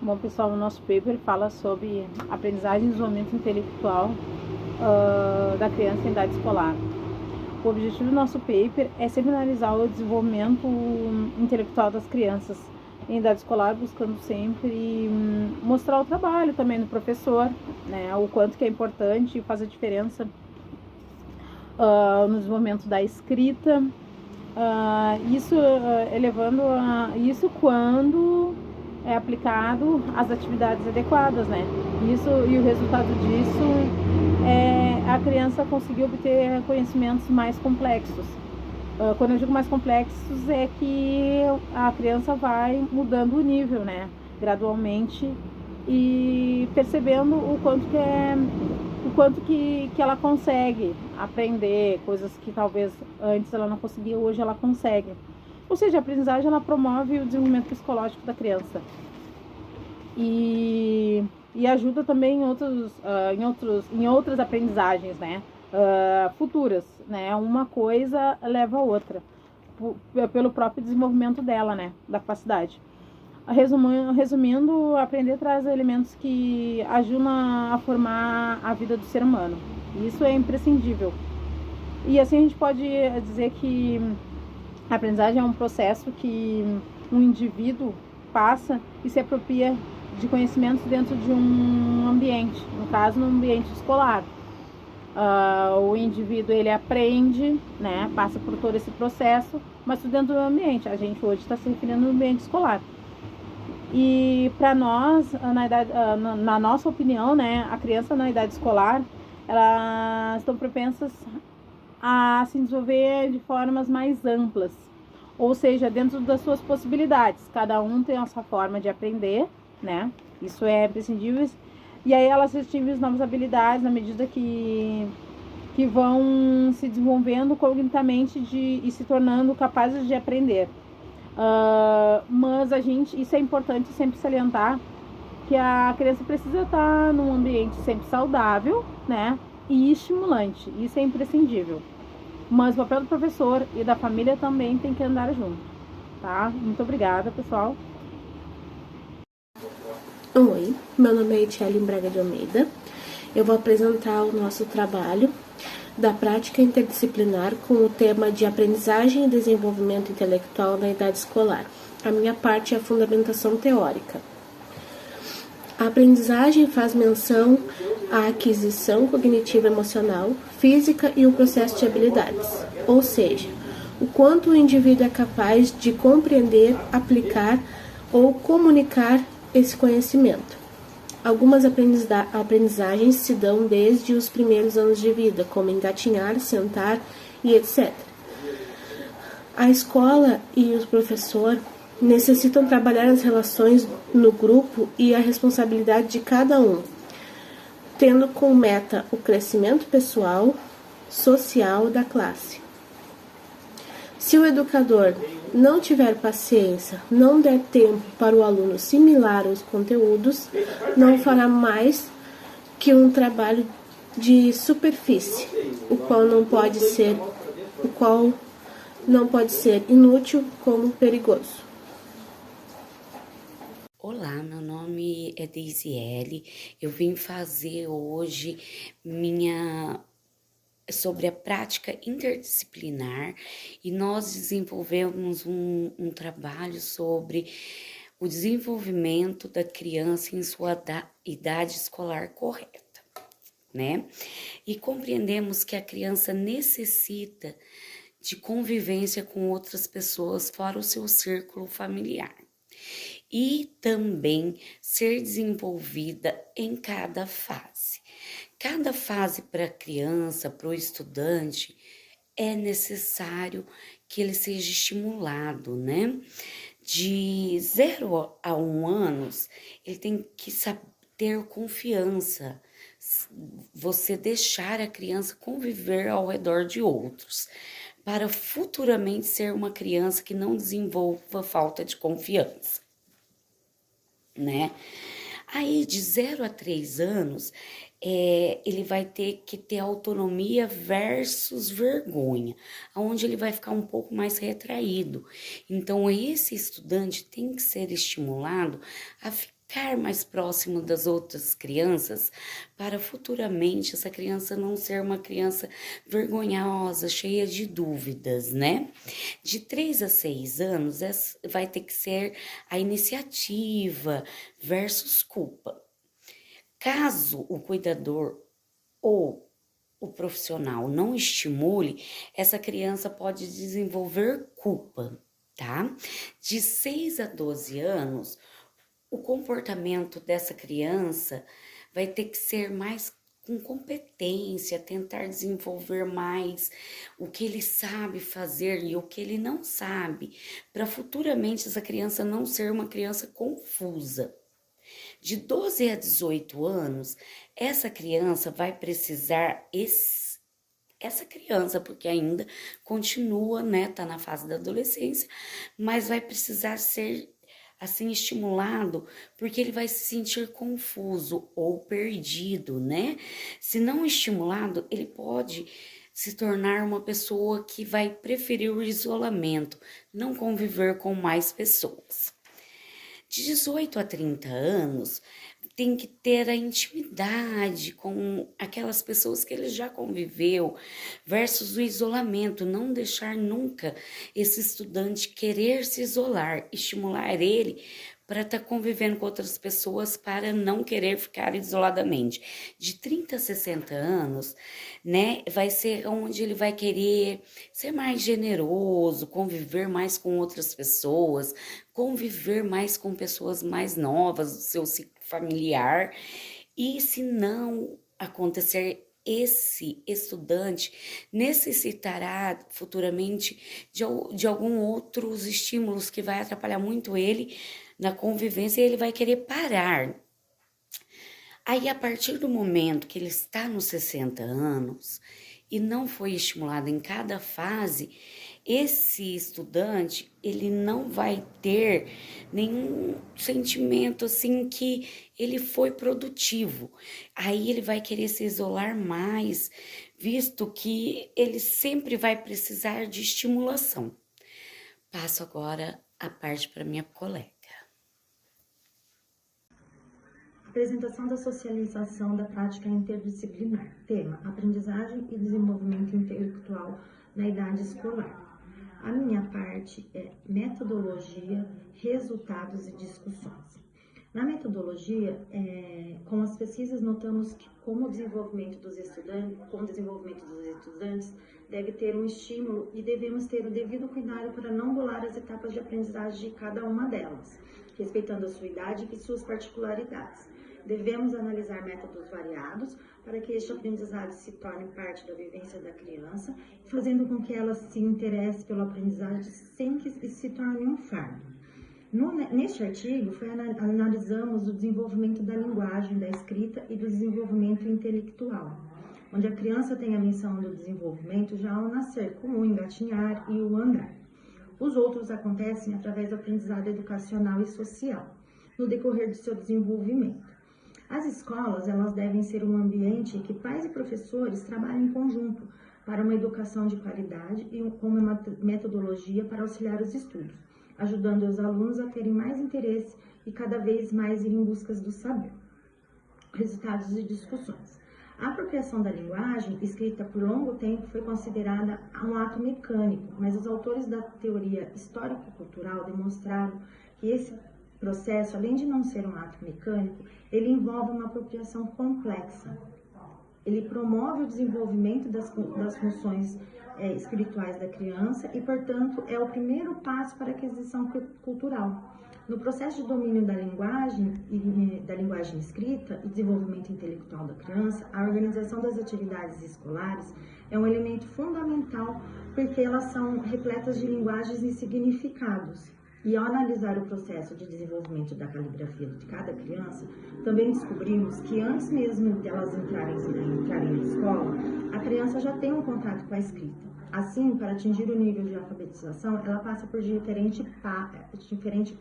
Bom, pessoal, o nosso paper fala sobre aprendizagem e desenvolvimento intelectual da criança em idade escolar. O objetivo do nosso paper é sempre analisar o desenvolvimento intelectual das crianças em idade escolar, buscando sempre mostrar o trabalho também do professor, né, o quanto que é importante e faz a diferença no desenvolvimento da escrita, isso elevando isso quando é aplicado às atividades adequadas, né? Isso, e o resultado disso é a criança conseguir obter conhecimentos mais complexos. Quando eu digo mais complexos, é que a criança vai mudando o nível, né? Gradualmente, e percebendo o quanto que ela consegue aprender coisas que talvez antes ela não conseguia, hoje ela consegue. Ou seja, a aprendizagem ela promove o desenvolvimento psicológico da criança e ajuda também em outras aprendizagens, né? Futuras, né? Uma coisa leva a outra pelo próprio desenvolvimento dela, né? Da capacidade. Resumindo, aprender traz elementos que ajudam a formar a vida do ser humano. Isso é imprescindível. E assim a gente pode dizer que a aprendizagem é um processo que um indivíduo passa e se apropria de conhecimentos dentro de um ambiente, no caso, no ambiente escolar. O indivíduo ele aprende, né, passa por todo esse processo, mas tudo dentro do ambiente. A gente hoje está se referindo ao ambiente escolar. E para nós, na nossa opinião, né, a criança na idade escolar, elas estão propensas a se desenvolver de formas mais amplas, ou seja, dentro das suas possibilidades. Cada um tem a sua forma de aprender, né? Isso é imprescindível. E aí elas atingem novas habilidades na medida que vão se desenvolvendo cognitivamente e se tornando capazes de aprender. Mas isso é importante sempre salientar, que a criança precisa estar num ambiente sempre saudável, né, e estimulante. Isso é imprescindível. Mas o papel do professor e da família também tem que andar junto, tá? Muito obrigada, pessoal. Oi, meu nome é Etiele Braga de Almeida. Eu vou apresentar o nosso trabalho da prática interdisciplinar com o tema de aprendizagem e desenvolvimento intelectual na idade escolar. A minha parte é a fundamentação teórica. A aprendizagem faz menção à aquisição cognitiva emocional, física e o processo de habilidades, ou seja, o quanto o indivíduo é capaz de compreender, aplicar ou comunicar esse conhecimento. Algumas aprendizagens se dão desde os primeiros anos de vida, como engatinhar, sentar e etc. A escola e o professor necessitam trabalhar as relações no grupo e a responsabilidade de cada um, tendo como meta o crescimento pessoal, social da classe. Se o educador não tiver paciência, não der tempo para o aluno assimilar os conteúdos, não fará mais que um trabalho de superfície, o qual não pode ser inútil como perigoso. Olá, meu nome é Deisiele. Eu vim fazer hoje sobre a prática interdisciplinar e nós desenvolvemos um trabalho sobre o desenvolvimento da criança em sua idade escolar correta, né? E compreendemos que a criança necessita de convivência com outras pessoas fora o seu círculo familiar e também ser desenvolvida em cada fase. Cada fase para a criança, para o estudante, é necessário que ele seja estimulado, né? De 0 a 1 anos, ele tem que ter confiança, você deixar a criança conviver ao redor de outros, para futuramente ser uma criança que não desenvolva falta de confiança, né? Aí, de 0 a 3 anos, ele vai ter que ter autonomia versus vergonha, onde ele vai ficar um pouco mais retraído. Então, esse estudante tem que ser estimulado a ficar ficar mais próximo das outras crianças, para futuramente essa criança não ser uma criança vergonhosa, cheia de dúvidas, né? De 3 a 6 anos, vai ter que ser a iniciativa versus culpa. Caso o cuidador ou o profissional não estimule, essa criança pode desenvolver culpa, tá? De 6 a 12 anos, o comportamento dessa criança vai ter que ser mais com competência, tentar desenvolver mais o que ele sabe fazer e o que ele não sabe, para futuramente essa criança não ser uma criança confusa. De 12 a 18 anos, essa criança vai precisar essa criança, porque ainda continua, né, tá na fase da adolescência, mas vai precisar ser assim estimulado, porque ele vai se sentir confuso ou perdido, né? Se não estimulado, ele pode se tornar uma pessoa que vai preferir o isolamento, não conviver com mais pessoas. De 18 a 30 anos, tem que ter a intimidade com aquelas pessoas que ele já conviveu, versus o isolamento, não deixar nunca esse estudante querer se isolar, estimular ele para estar convivendo com outras pessoas, para não querer ficar isoladamente. De 30 a 60 anos, né, vai ser onde ele vai querer ser mais generoso, conviver mais com outras pessoas, conviver mais com pessoas mais novas do seu ciclo familiar. E se não acontecer, esse estudante necessitará futuramente de algum outros estímulos que vai atrapalhar muito ele na convivência e ele vai querer parar. Aí, a partir do momento que ele está nos 60 anos e não foi estimulado em cada fase, esse estudante, ele não vai ter nenhum sentimento assim que ele foi produtivo. Aí ele vai querer se isolar mais, visto que ele sempre vai precisar de estimulação. Passo agora a parte para minha colega. Apresentação da socialização da prática interdisciplinar. Tema: aprendizagem e desenvolvimento intelectual na idade escolar. A minha parte é metodologia, resultados e discussões. Na metodologia, com as pesquisas notamos que com o desenvolvimento dos estudantes deve ter um estímulo e devemos ter o devido cuidado para não bolar as etapas de aprendizagem de cada uma delas, respeitando a sua idade e suas particularidades. Devemos analisar métodos variados para que este aprendizado se torne parte da vivência da criança, fazendo com que ela se interesse pela aprendizagem sem que se torne um fardo. Neste artigo, analisamos o desenvolvimento da linguagem, da escrita e do desenvolvimento intelectual, onde a criança tem a missão do desenvolvimento já ao nascer, como o engatinhar e o andar. Os outros acontecem através do aprendizado educacional e social, no decorrer do seu desenvolvimento. As escolas, elas devem ser um ambiente em que pais e professores trabalhem em conjunto para uma educação de qualidade e com uma metodologia para auxiliar os estudos, ajudando os alunos a terem mais interesse e cada vez mais ir em busca do saber. Resultados e discussões. A apropriação da linguagem, escrita por longo tempo, foi considerada um ato mecânico, mas os autores da teoria histórico-cultural demonstraram que esse processo, além de não ser um ato mecânico, ele envolve uma apropriação complexa. Ele promove o desenvolvimento das funções espirituais da criança e, portanto, é o primeiro passo para a aquisição cultural. No processo de domínio da linguagem escrita e desenvolvimento intelectual da criança, a organização das atividades escolares é um elemento fundamental porque elas são repletas de linguagens e significados. E ao analisar o processo de desenvolvimento da caligrafia de cada criança, também descobrimos que antes mesmo de elas entrarem na escola, a criança já tem um contato com a escrita. Assim, para atingir o nível de alfabetização, ela passa por diferentes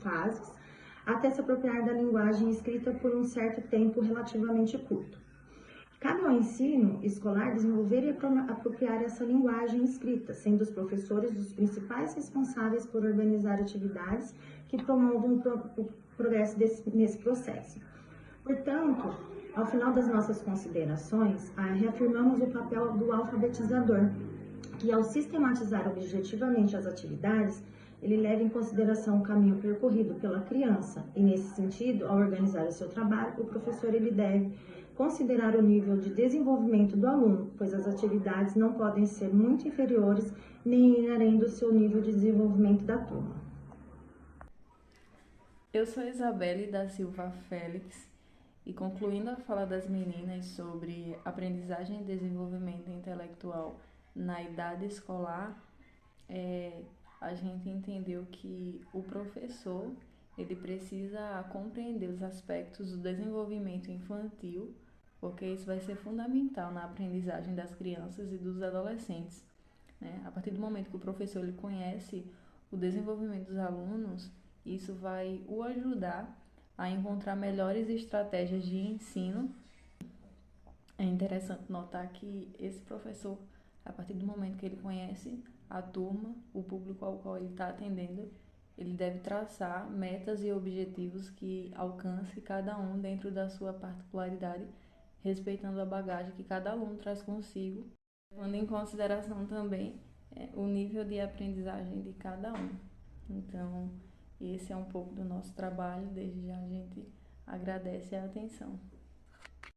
fases até se apropriar da linguagem escrita por um certo tempo relativamente curto. Cabe ao ensino escolar desenvolver e apropriar essa linguagem escrita, sendo os professores os principais responsáveis por organizar atividades que promovam o progresso nesse processo. Portanto, ao final das nossas considerações, reafirmamos o papel do alfabetizador, que ao sistematizar objetivamente as atividades, ele leva em consideração o caminho percorrido pela criança e, nesse sentido, ao organizar o seu trabalho, o professor ele deve considerar o nível de desenvolvimento do aluno, pois as atividades não podem ser muito inferiores nem ir além do seu nível de desenvolvimento da turma. Eu sou Isabelle da Silva Félix e, concluindo a fala das meninas sobre aprendizagem e desenvolvimento intelectual na idade escolar, a gente entendeu que o professor ele precisa compreender os aspectos do desenvolvimento infantil, porque isso vai ser fundamental na aprendizagem das crianças e dos adolescentes, né? A partir do momento que o professor ele conhece o desenvolvimento dos alunos, isso vai o ajudar a encontrar melhores estratégias de ensino. É interessante notar que esse professor, a partir do momento que ele conhece a turma, o público ao qual ele está atendendo, ele deve traçar metas e objetivos que alcance cada um dentro da sua particularidade, respeitando a bagagem que cada aluno traz consigo, levando em consideração também o nível de aprendizagem de cada um. Então, esse é um pouco do nosso trabalho. Desde já a gente agradece a atenção.